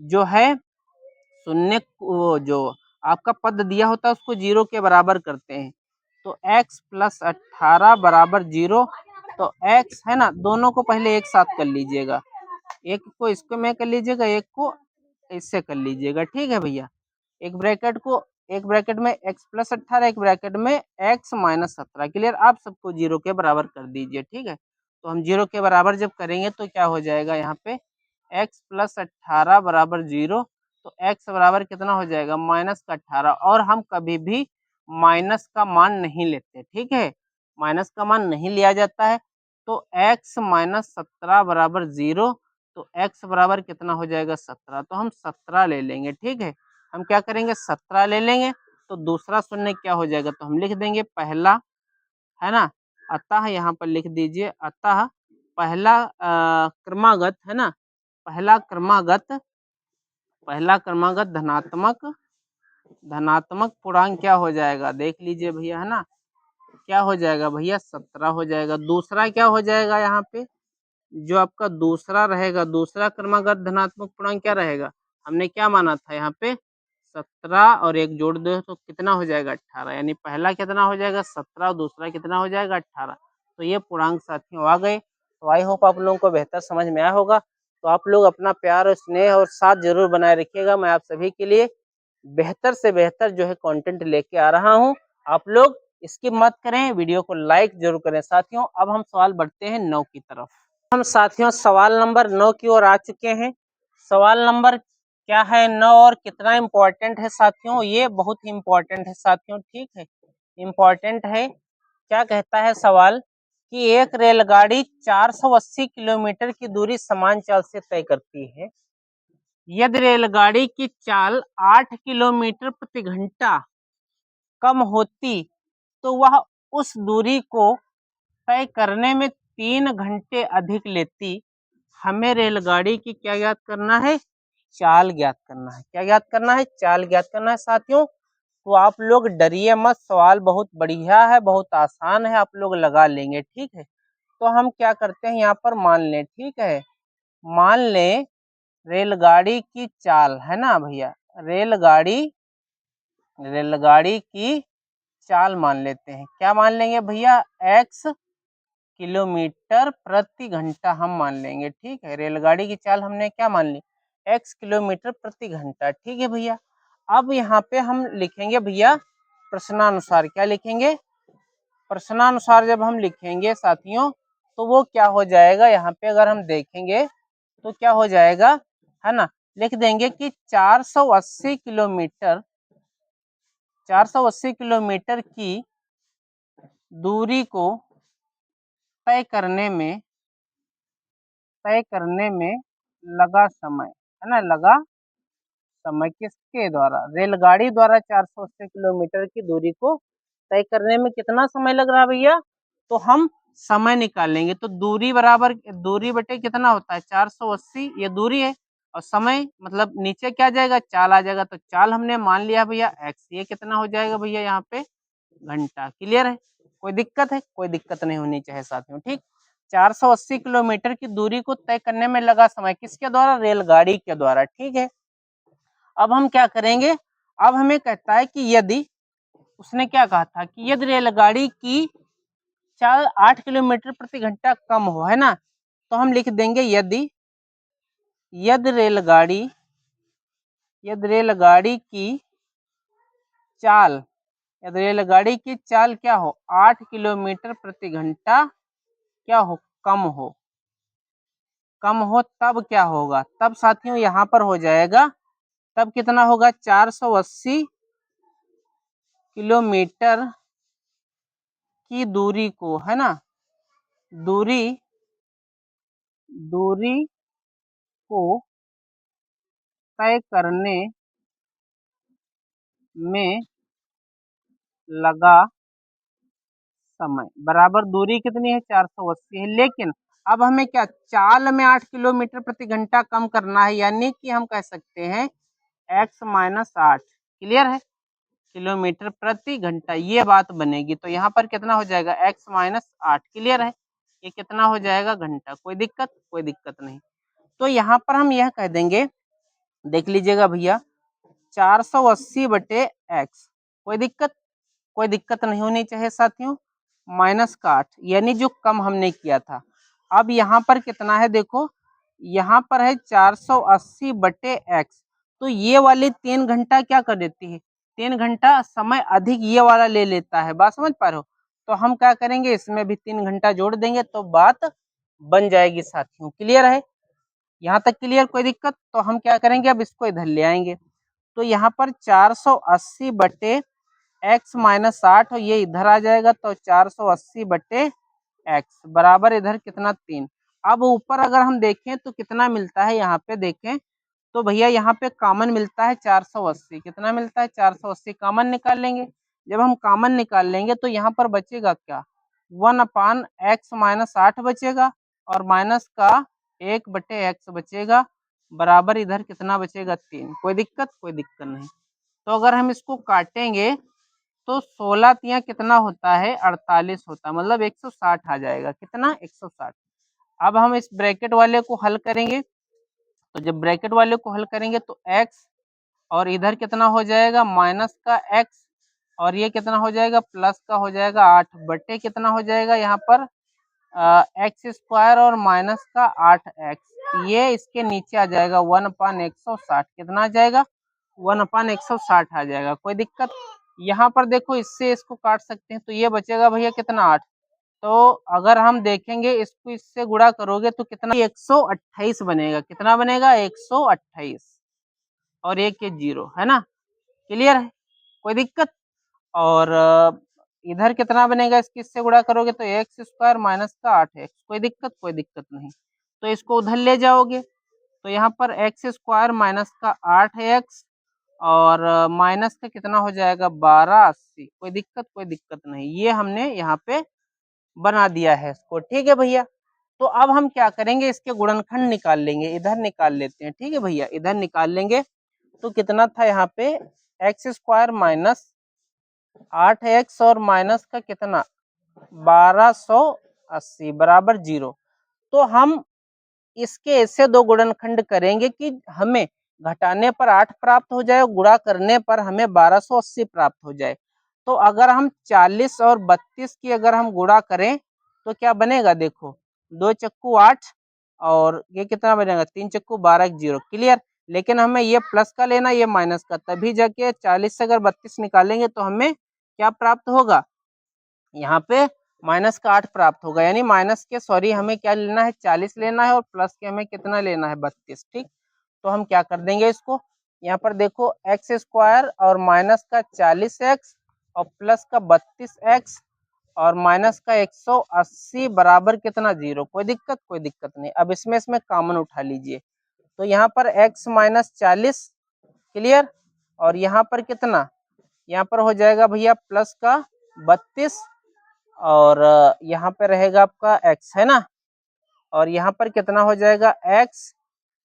जो है शून्य जो आपका पद दिया होता है उसको 0 के बराबर करते हैं। तो x प्लस 18 बराबर 0। तो x है ना, दोनों को पहले एक साथ कर लीजिएगा। एक को इसको में कर लीजिएगा, एक को इससे कर लीजिएगा, ठीक है भैया। एक ब्रैकेट में x प्लस 18, एक ब्रैकेट में x माइनस 17। क्लियर। आप सबको 0 के बराबर कर दीजिए, ठीक है। तो हम 0 के बराबर जब करेंगे तो क्या हो जाएगा, यहाँ पे x प्लस 18 बराबर 0। तो x बराबर कितना हो जाएगा, माइनस का 18। और हम कभी भी माइनस का मान नहीं लेते, ठीक है, माइनस का मान नहीं लिया जाता है। तो x माइनस 17 बराबर 0। तो x बराबर कितना हो जाएगा, 17। तो हम 17 ले लेंगे, ठीक है। हम क्या करेंगे, 17 ले लेंगे। तो दूसरा शून्य क्या हो जाएगा, तो हम लिख देंगे पहला, है ना। अतः यहाँ पर लिख दीजिए, अतः पहला क्रमागत, है ना, पहला क्रमागत धनात्मक पूर्णांक क्या हो जाएगा, देख लीजिए भैया, है ना। क्या हो जाएगा भैया, 17 हो जाएगा। दूसरा क्या हो जाएगा, यहाँ पे जो आपका दूसरा रहेगा, दूसरा क्रमागत धनात्मक पूर्णांक क्या रहेगा, हमने क्या माना था यहाँ पे 17 और एक जोड़ दो तो कितना हो जाएगा 18। यानी पहला कितना हो जाएगा 17 और दूसरा कितना हो जाएगा 18। तो ये पूर्णांक साथियों आ गए। तो आई होप आप लोगों को बेहतर समझ में आया होगा। तो आप लोग अपना प्यार और स्नेह और साथ जरूर बनाए रखिएगा। मैं आप सभी के लिए बेहतर से बेहतर जो है कंटेंट लेके आ रहा हूं। आप लोग स्किप मत करें, वीडियो को लाइक जरूर करें। साथियों अब हम सवाल बढ़ते हैं 9 की तरफ। हम साथियों सवाल नंबर 9 की ओर आ चुके हैं। सवाल नंबर क्या है 9 और कितना इम्पोर्टेंट है साथियों, ये बहुत ही इम्पोर्टेंट है साथियों, ठीक है, इम्पोर्टेंट है। क्या कहता है सवाल कि एक रेलगाड़ी 480 किलोमीटर की दूरी समान चाल से तय करती है। यदि रेलगाड़ी की चाल 8 किलोमीटर प्रति घंटा कम होती तो वह उस दूरी को तय करने में 3 घंटे अधिक लेती। हमें रेलगाड़ी की क्या ज्ञात करना है, चाल ज्ञात करना है। क्या ज्ञात करना है, चाल ज्ञात करना है साथियों। तो आप लोग डरिए मत, सवाल बहुत बढ़िया है, बहुत आसान है, आप लोग लगा लेंगे, ठीक है। तो हम क्या करते हैं यहाँ पर मान लें, ठीक है, मान लें रेलगाड़ी की चाल है ना भैया, रेलगाड़ी की चाल मान लेते हैं। क्या मान लेंगे भैया, x किलोमीटर प्रति घंटा हम मान लेंगे, ठीक है। रेलगाड़ी की चाल हमने क्या मान ली, x किलोमीटर प्रति घंटा, ठीक है भैया। अब यहाँ पे हम लिखेंगे भैया प्रश्नानुसार। क्या लिखेंगे, प्रश्नानुसार जब हम लिखेंगे साथियों तो वो क्या हो जाएगा, यहाँ पे अगर हम देखेंगे तो क्या हो जाएगा, है ना, लिख देंगे कि 480 किलोमीटर 480 किलोमीटर की दूरी को तय करने में लगा समय, है ना, लगा समय किसके द्वारा, रेलगाड़ी द्वारा 480 किलोमीटर की दूरी को तय करने में कितना समय लग रहा है भैया, तो हम समय निकालेंगे। तो दूरी बराबर दूरी बटे कितना होता है 480, ये दूरी है, और समय मतलब नीचे क्या जाएगा, चाल आ जाएगा। तो चाल हमने मान लिया भैया x, ये कितना हो जाएगा भैया यहाँ पे घंटा। क्लियर है, कोई दिक्कत है, कोई दिक्कत नहीं होनी चाहिए साथियों, ठीक। 480 किलोमीटर की दूरी को तय करने में लगा समय किसके द्वारा, रेलगाड़ी के द्वारा, ठीक है। अब हम क्या करेंगे, अब हमें कहता है कि यदि उसने क्या कहा था कि यदि रेलगाड़ी की चाल 8 किलोमीटर प्रति घंटा कम हो, है ना, तो हम लिख देंगे यदि यदि रेलगाड़ी की चाल यदि रेलगाड़ी की चाल क्या हो, 8 किलोमीटर प्रति घंटा क्या हो, कम हो तब क्या होगा, तब साथियों यहाँ पर हो जाएगा, तब कितना होगा 480 किलोमीटर की दूरी को, है ना, दूरी को तय करने में लगा समय बराबर दूरी कितनी है 480 है। लेकिन अब हमें क्या, चाल में 8 किलोमीटर प्रति घंटा कम करना है, यानी कि हम कह सकते हैं x माइनस 8। क्लियर है, किलोमीटर प्रति घंटा ये बात बनेगी। तो यहाँ पर कितना हो जाएगा x माइनस 8। क्लियर है, ये कितना हो जाएगा घंटा। कोई दिक्कत नहीं। तो यहाँ पर हम यह कह देंगे, देख लीजिएगा भैया 480 बटे x, कोई दिक्कत नहीं होनी चाहिए साथियों, माइनस का 8 यानी जो कम हमने किया था। अब यहाँ पर कितना है देखो, यहाँ पर है 480 बटे x, तो ये वाली 3 घंटा क्या कर देती है, 3 घंटा समय अधिक ये वाला ले लेता है, बात समझ पा रहे हो। तो हम क्या करेंगे, इसमें भी 3 घंटा जोड़ देंगे तो बात बन जाएगी साथियों। क्लियर है, यहाँ तक क्लियर, कोई दिक्कत। तो हम क्या करेंगे, अब इसको इधर ले आएंगे। तो यहाँ पर 480 बटे x माइनस 8 और ये इधर आ जाएगा, तो 480 बटे x बराबर इधर कितना 3। अब ऊपर अगर हम देखें तो कितना मिलता है, यहाँ पे देखें तो भैया यहाँ पे कॉमन मिलता है 480। कितना मिलता है 480, कॉमन निकाल लेंगे। जब हम कॉमन निकाल लेंगे तो यहाँ पर बचेगा क्या, 1/x माइनस 8 बचेगा, और माइनस का 1 बटे x बचेगा, बराबर इधर कितना बचेगा 3। कोई दिक्कत नहीं। तो अगर हम इसको काटेंगे तो 16 तिया कितना होता है 48 होता है, मतलब 160 आ जाएगा। कितना 160। अब हम इस ब्रैकेट वाले को हल करेंगे, तो जब ब्रैकेट वाले को हल करेंगे तो x और इधर कितना हो जाएगा माइनस का x, और ये कितना हो जाएगा प्लस का हो जाएगा 8 बटे कितना हो जाएगा यहाँ पर एक्स स्क्वायर और माइनस का 8x, ये इसके नीचे आ जाएगा 1/160। कितना आ जाएगा? 1/160 आ जाएगा। कोई दिक्कत? यहाँ पर देखो इससे इसको काट सकते हैं तो ये बचेगा भैया कितना? 8। तो अगर हम देखेंगे इसको इससे गुणा करोगे तो कितना? 128 बनेगा। कितना बनेगा? 128। और एक ये 0 है ना। क्लियर है? कोई दिक्कत? और इधर कितना बनेगा? इसके इससे गुणा करोगे तो एक्स स्क्वायर माइनस का 8x। कोई दिक्कत? कोई दिक्कत नहीं। तो इसको उधर ले जाओगे तो यहाँ पर एक्स स्क्वायर माइनस का 8x और माइनस का कितना हो जाएगा? 1280। कोई दिक्कत? कोई दिक्कत नहीं। ये हमने यहाँ पे बना दिया है इसको। ठीक है भैया। तो अब हम क्या करेंगे? इसके गुणनखंड निकाल लेंगे। इधर निकाल लेते हैं। ठीक है भैया, इधर निकाल लेंगे। तो कितना था यहाँ पे? एक्स स्क्वायर माइनस 8x और माइनस का कितना? 1280 बराबर 0। तो हम इसके ऐसे दो गुणनखंड करेंगे कि हमें घटाने पर 8 प्राप्त हो जाए और गुणा करने पर हमें 1280 प्राप्त हो जाए। तो अगर हम 40 और 32 की अगर हम गुणा करें तो क्या बनेगा? देखो 2 चक्कू 8 और ये कितना बनेगा? 3 चक्कू 12 0। क्लियर? लेकिन हमें ये प्लस का लेना, ये माइनस का, तभी जाके 40 से अगर 32 निकालेंगे तो हमें क्या प्राप्त होगा? यहाँ पे माइनस का 8 प्राप्त होगा। यानी माइनस के सॉरी हमें क्या लेना है? 40 लेना है और प्लस के हमें कितना लेना है? 32। ठीक। तो हम क्या कर देंगे इसको? यहाँ पर देखो एक्स स्क्वायर और माइनस का 40x और प्लस का 32x और माइनस का 180 बराबर कितना? 0। कोई दिक्कत? कोई दिक्कत नहीं। अब इसमें कॉमन उठा लीजिए तो यहाँ पर x माइनस 40। क्लियर? और यहाँ पर कितना? यहाँ पर हो जाएगा भैया प्लस का 32 और यहाँ पे रहेगा आपका x, है ना। और यहाँ पर कितना हो जाएगा? x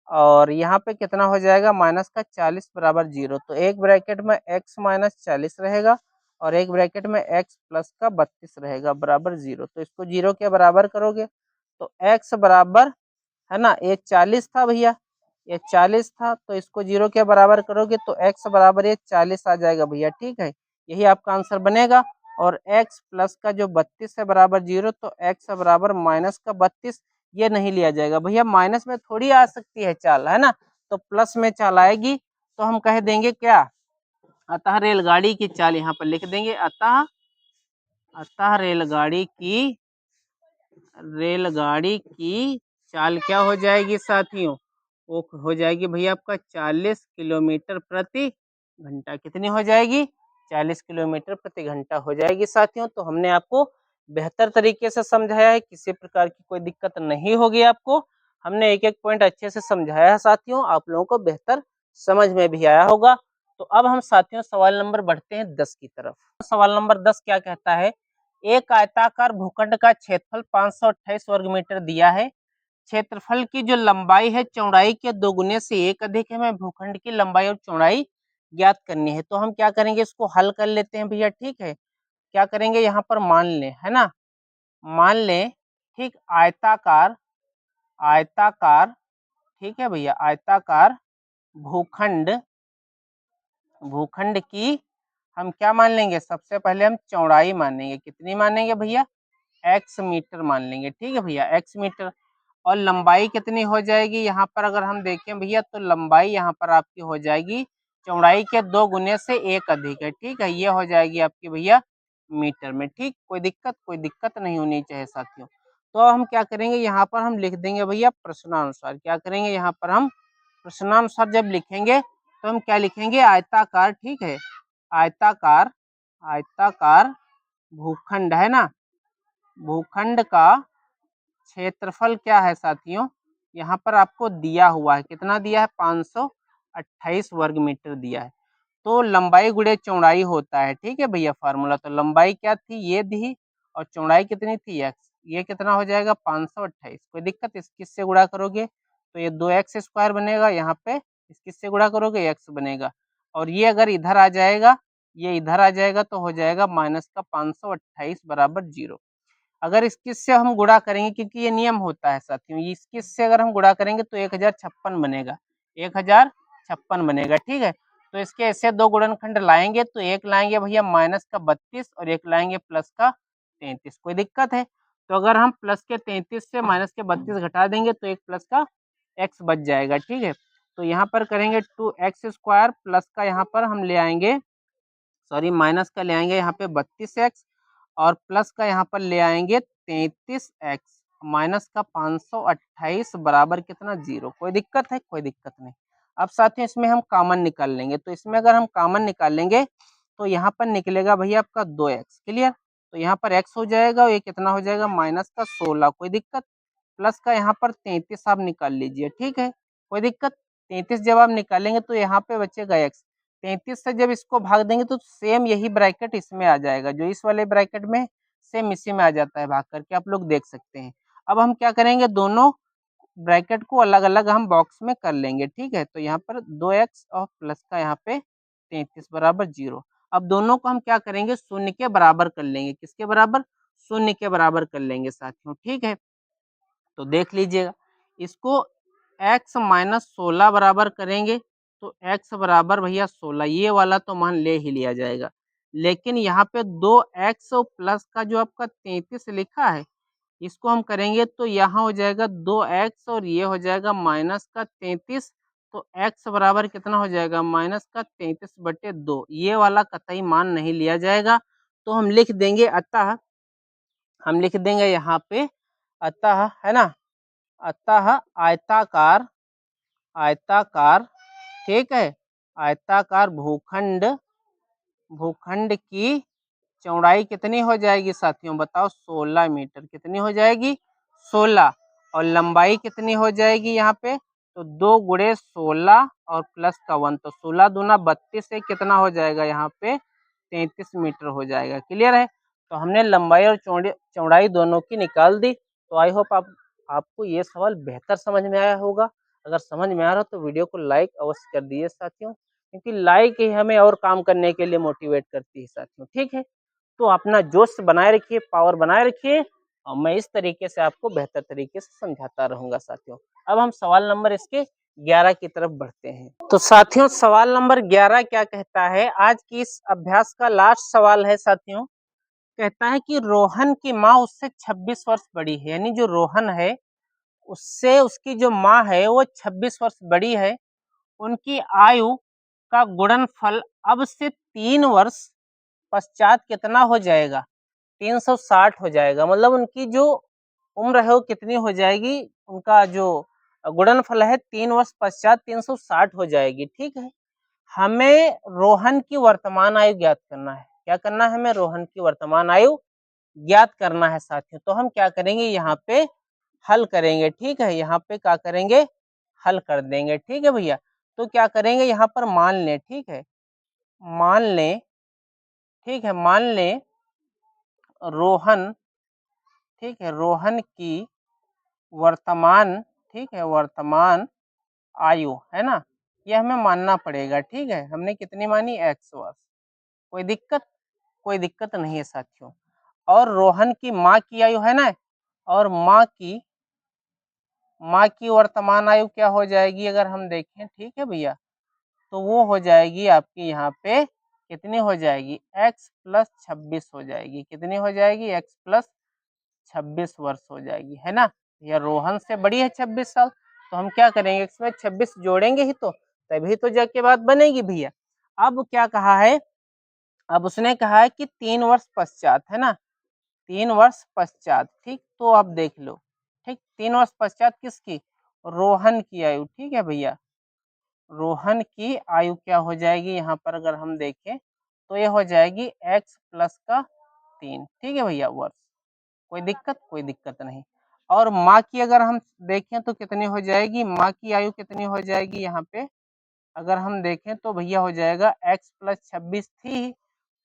और यहाँ पे कितना हो जाएगा? माइनस का 40 बराबर 0। तो एक ब्रैकेट में x माइनस 40 रहेगा और एक ब्रैकेट में x प्लस का 32 रहेगा बराबर 0। तो इसको 0 के बराबर करोगे तो x बराबर, है ना, ये 40 था भैया, ये 40 था, तो इसको 0 के बराबर करोगे तो x बराबर ये 40 आ जाएगा भैया। ठीक है, यही आपका आंसर बनेगा। और x प्लस का जो 32 है बराबर 0, तो x बराबर माइनस का 32, ये नहीं लिया जाएगा भैया। माइनस में थोड़ी आ सकती है चाल, है ना, तो प्लस में चाल आएगी। तो हम कह देंगे क्या? अतः रेलगाड़ी की चाल यहाँ पर लिख देंगे। अतः रेलगाड़ी की चाल क्या हो जाएगी साथियों? वो हो जाएगी भैया आपका 40 किलोमीटर प्रति घंटा। कितनी हो जाएगी? 40 किलोमीटर प्रति घंटा हो जाएगी साथियों। तो हमने आपको बेहतर तरीके से समझाया है, किसी प्रकार की कोई दिक्कत नहीं होगी आपको। हमने एक एक पॉइंट अच्छे से समझाया है साथियों, आप लोगों को बेहतर समझ में भी आया होगा। तो अब हम साथियों सवाल नंबर बढ़ते हैं 10 की तरफ। सवाल नंबर 10 क्या कहता है? एक आयताकार भूखंड का क्षेत्रफल 528 वर्ग मीटर दिया है। क्षेत्रफल की जो लंबाई है चौड़ाई के दोगुने से एक अधिक है। हमें भूखंड की लंबाई और चौड़ाई ज्ञात करनी है। तो हम क्या करेंगे? इसको हल कर लेते हैं भैया। ठीक है, क्या करेंगे? यहाँ पर मान लें, है ना, मान लें, ठीक, आयताकार आयताकार ठीक है भैया, आयताकार भूखंड भूखंड की हम क्या मान लेंगे? सबसे पहले हम चौड़ाई मानेंगे। कितनी मानेंगे भैया? x मीटर मान लेंगे। ठीक है भैया, x मीटर। और लंबाई कितनी हो जाएगी? यहाँ पर अगर हम देखें भैया तो लंबाई यहाँ पर आपकी हो जाएगी चौड़ाई के 2 गुने से एक अधिक है। ठीक है, ये हो जाएगी आपकी भैया मीटर में। ठीक, कोई दिक्कत नहीं होनी चाहिए साथियों। तो हम क्या करेंगे? यहाँ पर हम लिख देंगे भैया प्रश्नानुसार। क्या करेंगे? यहाँ पर हम प्रश्नानुसार जब लिखेंगे तो हम क्या लिखेंगे? आयताकार। ठीक है, आयताकार आयताकार भूखंड, है ना, भूखंड का क्षेत्रफल क्या है साथियों? यहाँ पर आपको दिया हुआ है, कितना दिया है? 528 वर्ग मीटर दिया है। तो लंबाई गुणे चौड़ाई होता है। ठीक है भैया, फार्मूला तो लंबाई क्या थी? ये दी, और चौड़ाई कितनी थी? x। ये कितना हो जाएगा? 528। कोई दिक्कत? इस किससे गुणा करोगे तो ये 2x स्क्वायर बनेगा। यहाँ पे इस किससे गुणा करोगे? x बनेगा। और ये अगर इधर आ जाएगा, ये इधर आ जाएगा तो हो जाएगा माइनस का 528 बराबर 0। अगर इस किससे हम गुणा करेंगे, क्योंकि ये नियम होता है साथियों, इस किससे अगर हम गुणा करेंगे तो 1056 बनेगा, 1056 बनेगा। ठीक है, तो इसके ऐसे दो गुणनखंड लाएंगे तो एक लाएंगे भैया माइनस का 32 और एक लाएंगे प्लस का 33। कोई दिक्कत है? तो अगर हम प्लस के 33 से माइनस के 32 घटा देंगे तो एक प्लस का x बच जाएगा, ठीक है। तो यहाँ पर करेंगे 2x² प्लस का यहाँ पर हम ले आएंगे, सॉरी माइनस का ले आएंगे यहाँ पे 32x और प्लस का यहाँ पर ले आएंगे 33x माइनस का 528 बराबर कितना 0। कोई दिक्कत है? कोई दिक्कत नहीं। अब साथियों इसमें हम कॉमन निकाल लेंगे, तो इसमें अगर हम कॉमन निकाल लेंगे तो यहाँ पर निकलेगा भैया आपका 2x, क्लियर। तो यहाँ पर x हो जाएगा और ये कितना हो जाएगा माइनस का 16। कोई दिक्कत? प्लस का यहाँ पर 33 आप निकाल लीजिए, ठीक है, कोई दिक्कत? 33 जब आप निकालेंगे तो यहाँ पे बचेगा x। 33 से जब इसको भाग देंगे तो सेम यही ब्रैकेट इसमें आ जाएगा, जो इस वाले ब्रैकेट में सेम इसी में आ जाता है भाग करके, आप लोग देख सकते हैं। अब हम क्या करेंगे, दोनों ब्रैकेट को अलग अलग हम बॉक्स में कर लेंगे, ठीक है। तो यहाँ पर 2x और प्लस का यहाँ पे 33 बराबर 0। अब दोनों को हम क्या करेंगे, शून्य के बराबर कर लेंगे। किसके बराबर? शून्य के बराबर कर लेंगे साथियों, ठीक है। तो देख लीजिएगा, इसको x माइनस 16 बराबर करेंगे तो x बराबर भैया 16, ये वाला तो मान ले ही लिया जाएगा। लेकिन यहाँ पे 2x प्लस का जो आपका 33 लिखा है, इसको हम करेंगे तो यहाँ हो जाएगा 2x और ये हो जाएगा माइनस का 33। तो x बराबर कितना हो जाएगा, माइनस का 33/2। ये वाला कतई मान नहीं लिया जाएगा, तो हम लिख देंगे अतः, हम लिख देंगे यहाँ पे अतः, है ना, अतः आयताकार, आयताकार, ठीक है, आयताकार भूखंड, भूखंड की चौड़ाई कितनी हो जाएगी साथियों, बताओ 16 मीटर। कितनी हो जाएगी? 16। और लंबाई कितनी हो जाएगी यहाँ पे, तो 2 गुणे 16 और प्लस का 1, तो 16 दूना 32 से कितना हो जाएगा यहाँ पे 33 मीटर हो जाएगा, क्लियर है। तो हमने लंबाई और चौड़ाई दोनों की निकाल दी। तो आई होप आपको ये सवाल बेहतर समझ में आया होगा। अगर समझ में आ रहा तो वीडियो को लाइक अवश्य कर दीजिए साथियों, क्योंकि लाइक ही हमें और काम करने के लिए मोटिवेट करती है साथियों, ठीक है। तो अपना जोश बनाए रखिए, पावर बनाए रखिए, और मैं इस तरीके से आपको बेहतर तरीके से समझाता रहूंगा साथियों। अब हम सवाल नंबर इसके 11 की तरफ बढ़ते हैं। तो साथियों सवाल नंबर 11 क्या कहता है, आज की इस अभ्यास का लास्ट सवाल है साथियों। कहता है कि रोहन की माँ उससे 26 वर्ष बड़ी है, यानी जो रोहन है उससे उसकी जो माँ है वो 26 वर्ष बड़ी है। उनकी आयु का गुणनफल अब से 3 वर्ष पश्चात कितना हो जाएगा, 360 हो जाएगा। मतलब उनकी जो उम्र है वो कितनी हो जाएगी, उनका जो गुणनफल है 3 वर्ष पश्चात 360 हो जाएगी, ठीक है। हमें रोहन की वर्तमान आयु ज्ञात करना है। क्या करना है हमें? रोहन की वर्तमान आयु ज्ञात करना है साथियों। तो हम क्या करेंगे, यहाँ पे हल करेंगे, ठीक है। यहाँ पे क्या करेंगे, हल कर देंगे, ठीक है भैया। तो क्या करेंगे, यहाँ पर मान लें, ठीक है, मान लें, ठीक है, मान लें रोहन, ठीक है, रोहन की वर्तमान, ठीक है, वर्तमान आयु, है ना, ये हमें मानना पड़ेगा, ठीक है। हमने कितनी मानी, x वर्ष। कोई दिक्कत? कोई दिक्कत नहीं है साथियों। और रोहन की माँ की आयु है ना, और माँ की वर्तमान आयु क्या हो जाएगी अगर हम देखें, ठीक है भैया, तो वो हो जाएगी आपकी यहाँ पे कितनी हो जाएगी, x प्लस 26 हो जाएगी। कितनी हो जाएगी, x प्लस 26 वर्ष हो जाएगी, है ना। यह रोहन से बड़ी है 26 साल। तो हम क्या करेंगे, इसमें 26 जोड़ेंगे ही तो तभी तो जाके बात बनेगी भैया। अब क्या कहा है, अब उसने कहा है कि 3 वर्ष पश्चात, है ना, 3 वर्ष पश्चात, ठीक। तो आप देख लो, ठीक, 3 वर्ष पश्चात किसकी, रोहन की आयु, ठीक है भैया। रोहन की आयु क्या हो जाएगी यहाँ पर अगर हम देखें तो ये हो जाएगी x प्लस का 3, ठीक है भैया, वर्ष। कोई दिक्कत? कोई दिक्कत नहीं। और माँ की अगर हम देखें तो कितनी हो जाएगी, माँ की आयु कितनी हो जाएगी यहाँ पे अगर हम देखें तो भैया हो जाएगा x प्लस 26 थी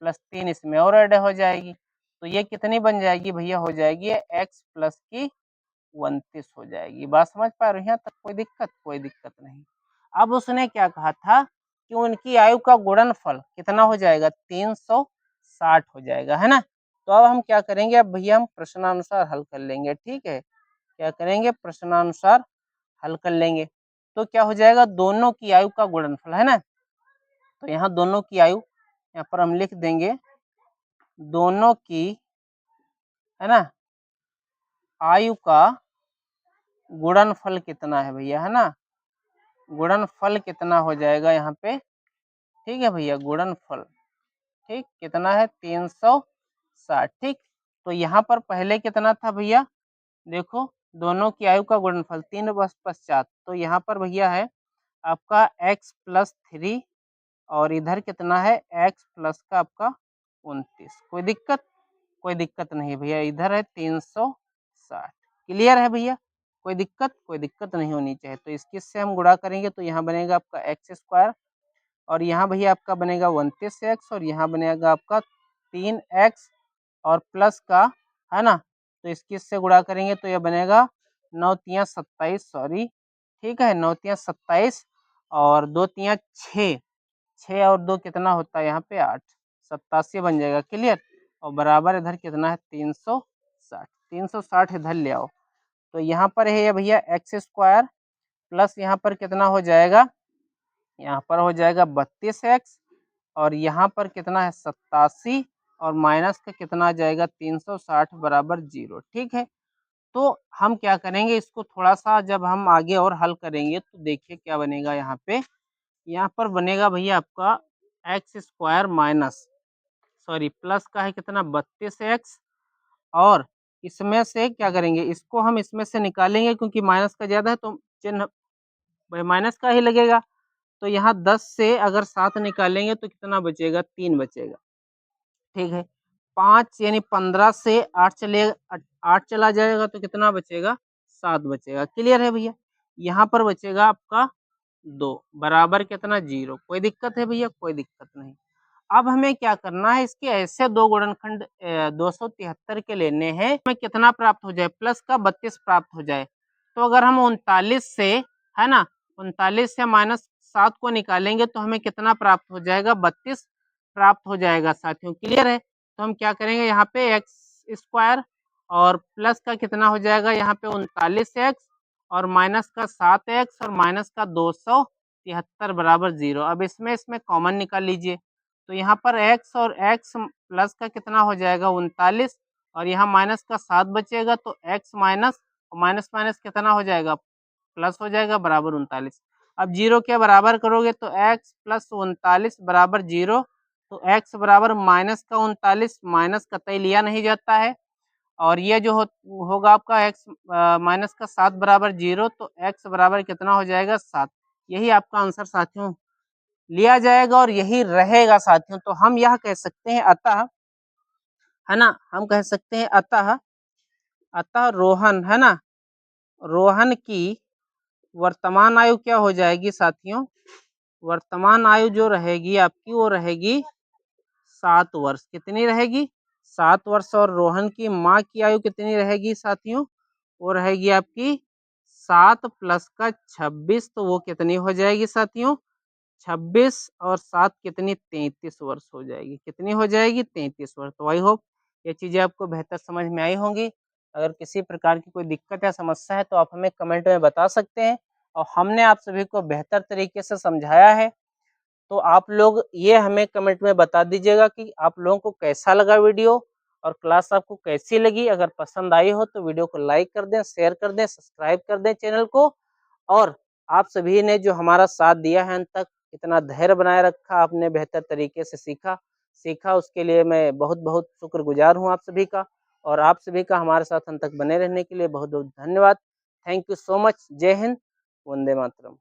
प्लस 3 इसमें और ऐड हो जाएगी, तो ये कितनी बन जाएगी भैया, हो जाएगी x प्लस की 29 हो जाएगी। बात समझ पा रहे हैं यहाँ तक? कोई दिक्कत? कोई दिक्कत नहीं। अब उसने क्या कहा था कि उनकी आयु का गुणनफल कितना हो जाएगा, 360 हो जाएगा, है ना। तो अब हम क्या करेंगे, अब भैया हम प्रश्नानुसार हल कर लेंगे, ठीक है। क्या करेंगे, प्रश्नानुसार हल कर लेंगे। तो क्या हो जाएगा, दोनों की आयु का गुणनफल, है ना। तो यहाँ दोनों की आयु यहाँ पर हम लिख देंगे, दोनों की, है ना, आयु का गुणनफल कितना है भैया, है ना, गुणनफल कितना हो जाएगा यहाँ पे, ठीक है भैया, गुणनफल, ठीक, कितना है 360, ठीक। तो यहाँ पर पहले कितना था भैया, देखो दोनों की आयु का गुणनफल 3 वर्ष पश्चात, तो यहाँ पर भैया है आपका x+3 और इधर कितना है x प्लस का आपका 29। कोई दिक्कत, कोई दिक्कत नहीं भैया, इधर है 360, क्लियर है भैया, कोई दिक्कत नहीं होनी चाहिए। तो इससे हम गुणा करेंगे तो यहाँ बनेगा आपका x² और यहाँ भैया आपका बनेगा 29x और यहाँ बनेगा आपका 3x और प्लस का, है ना, तो इससे गुणा करेंगे तो यह बनेगा 9×3 = 27, सॉरी, ठीक है, 9×3 = 27 और 2×3 = 6, 6 और 2 कितना होता है यहाँ पे 8, 87 बन जाएगा, क्लियर। और बराबर इधर कितना है 360, 360 इधर ले आओ, तो यहाँ पर है भैया x² प्लस यहाँ पर कितना हो जाएगा, यहाँ पर हो जाएगा 32x और यहाँ पर कितना है 87 और माइनस का कितना आ जाएगा 360 बराबर 0, ठीक है। तो हम क्या करेंगे, इसको थोड़ा सा जब हम आगे और हल करेंगे तो देखिए क्या बनेगा, यहाँ पे यहाँ पर बनेगा भैया आपका x² माइनस, सॉरी प्लस का है कितना 32x और इसमें से क्या करेंगे, इसको हम इसमें से निकालेंगे क्योंकि माइनस का ज़्यादा है तो चिन्ह माइनस का ही लगेगा। तो यहाँ 10 से अगर 7 निकालेंगे तो कितना बचेगा, 3 बचेगा, ठीक है। 5 यानी 15 से 8 चला जाएगा तो कितना बचेगा, 7 बचेगा, क्लियर है भैया। यहाँ पर बचेगा आपका 2 बराबर कितना 0, कोई दिक्कत है भैया, कोई दिक्कत नहीं। अब हमें क्या करना है, इसके ऐसे दो गुणनखंड 273 के लेने हैं, हमें कितना प्राप्त हो जाए, प्लस का 32 प्राप्त हो जाए। तो अगर हम 39 से, है ना, 39 से -7 को निकालेंगे तो हमें कितना प्राप्त हो जाएगा, 32 प्राप्त हो जाएगा साथियों, क्लियर है। तो हम क्या करेंगे, यहाँ पे x² और प्लस का कितना हो जाएगा यहाँ पे 39x और माइनस का 7x और माइनस का 273 बराबर 0। अब इसमें कॉमन निकाल लीजिए, तो यहाँ पर x और x प्लस का कितना हो जाएगा 39 और यहाँ माइनस का 7 बचेगा तो x माइनस माइनस माइनस कितना हो जाएगा, प्लस हो जाएगा बराबर 39। अब 0 के बराबर करोगे तो x प्लस 39 बराबर 0, तो x बराबर माइनस का 39, माइनस कतई लिया नहीं जाता है और ये जो होगा आपका x माइनस का 7 बराबर 0, तो x बराबर कितना हो जाएगा 7। यही आपका आंसर साथियों लिया जाएगा और यही रहेगा साथियों। तो हम यह कह सकते हैं अतः, है ना, हम कह सकते हैं अतः रोहन, है ना, रोहन की वर्तमान आयु क्या हो जाएगी साथियों, वर्तमान आयु जो रहेगी आपकी वो रहेगी 7 वर्ष, कितनी रहेगी 7 वर्ष। और रोहन की माँ की आयु कितनी रहेगी साथियों, वो रहेगी आपकी 7 प्लस का 26, तो वो कितनी हो जाएगी साथियों 26 और 7 कितनी 33 वर्ष हो जाएगी, कितनी हो जाएगी 33 वर्ष। तो आई होप ये चीज़ें आपको बेहतर समझ में आई होंगी। अगर किसी प्रकार की कोई दिक्कत या समस्या है तो आप हमें कमेंट में बता सकते हैं और हमने आप सभी को बेहतर तरीके से समझाया है। तो आप लोग ये हमें कमेंट में बता दीजिएगा कि आप लोगों को कैसा लगा वीडियो और क्लास आपको कैसी लगी। अगर पसंद आई हो तो वीडियो को लाइक कर दें, शेयर कर दें, सब्सक्राइब कर दें चैनल को। और आप सभी ने जो हमारा साथ दिया है अंत तक, इतना धैर्य बनाए रखा, आपने बेहतर तरीके से सीखा उसके लिए मैं बहुत बहुत शुक्रगुजार हूँ आप सभी का। और आप सभी का हमारे साथ अंत तक बने रहने के लिए बहुत बहुत धन्यवाद। Thank you so much. जय हिंद, वंदे मातरम।